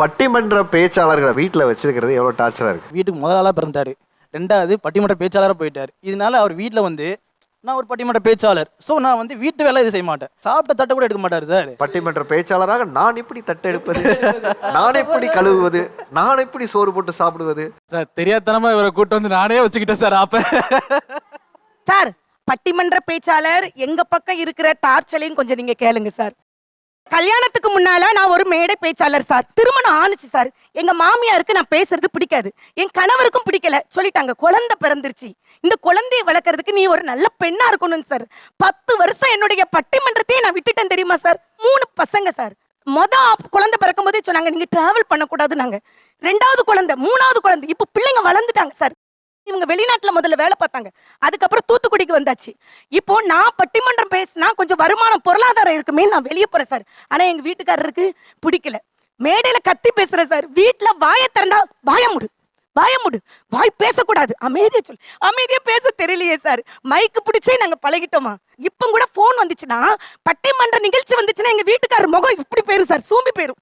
பட்டிமன்ற பேச்சாளர்களை வீட்டில் வச்சிருக்கிறது எவ்வளோ டார்ச்சராக இருக்குது. வீட்டுக்கு முதல் ஆளாக பிறந்தாரு, ரெண்டாவது பட்டிமன்ற பேச்சாளராக போயிட்டார். இதனால அவர் வீட்டில் வந்து நான் ஒரு பட்டிமன்ற பேச்சாளர், ஸோ நான் வந்து வீட்டு வேலை இது செய்ய மாட்டேன், சாப்பிட்ட தட்டை கூட எடுக்க மாட்டார் சார். பட்டிமன்ற பேச்சாளராக நான் எப்படி தட்டை எடுப்பது, நான் எப்படி கழுவுவது, நான் எப்படி சோறு போட்டு சாப்பிடுவது சார்? தெரியாதனமா இவரை கூட்டு வந்து நானே வச்சுக்கிட்டேன் சார். அப்ப சார் பட்டிமன்ற பேச்சாளர் எங்க பக்கம் இருக்கிற டார்ச்சலையும் கொஞ்சம் நீங்க கேளுங்க சார். கல்யாணத்துக்கு முன்னால நான் ஒரு மேடை பேச்சாளர் சார். திருமணம் ஆணுச்சு சார். எங்க மாமியாருக்கு நான் பேசுறது பிடிக்காது, என் கணவருக்கும் பிடிக்கல. சொல்லிட்டாங்க குழந்தை பிறந்துருச்சு, இந்த குழந்தையை வளர்க்கறதுக்கு நீ ஒரு நல்ல பெண்ணா இருக்கணும் சார். 10 வருஷம் என்னுடைய பட்டிமன்றத்தையே நான் விட்டுட்டேன் தெரியுமா சார். 3 பசங்க சார். குழந்தை பிறக்கும் போதே சொன்னாங்க நீங்க டிராவல் பண்ணக்கூடாது. நாங்க 2வது குழந்தை, 3வது குழந்தை, இப்ப பிள்ளைங்க வளர்ந்துட்டாங்க சார். இவங்க வெளிநாட்டுல முதல்ல வேலை பார்த்தாங்க, அதுக்கப்புறம் தூத்துக்குடிக்கு வந்தாச்சு. இப்போ நான் பட்டிமன்றம் பேசினா கொஞ்சம் வருமானம் பொருளாதாரம் இருக்குமே, நான் வெளியே போறேன் சார். ஆனா எங்க வீட்டுக்காரருக்கு பிடிக்கல. மேடையில கத்தி பேசுறேன் சார். வீட்டுல வாயை திறந்தா வாய முடு, வாய் பேசக்கூடாது, அமைதியா சொல்லு. அமைதியா பேச தெரியலையே சார். மைக்கு பிடிச்சே நாங்க பழகிட்டோமா. இப்ப கூட போன் வந்துச்சுன்னா, பட்டிமன்ற நிகழ்ச்சி வந்துச்சுன்னா எங்க வீட்டுக்காரர் முகம் இப்படி போயிரும் சார், சூம்பி போயிரும்.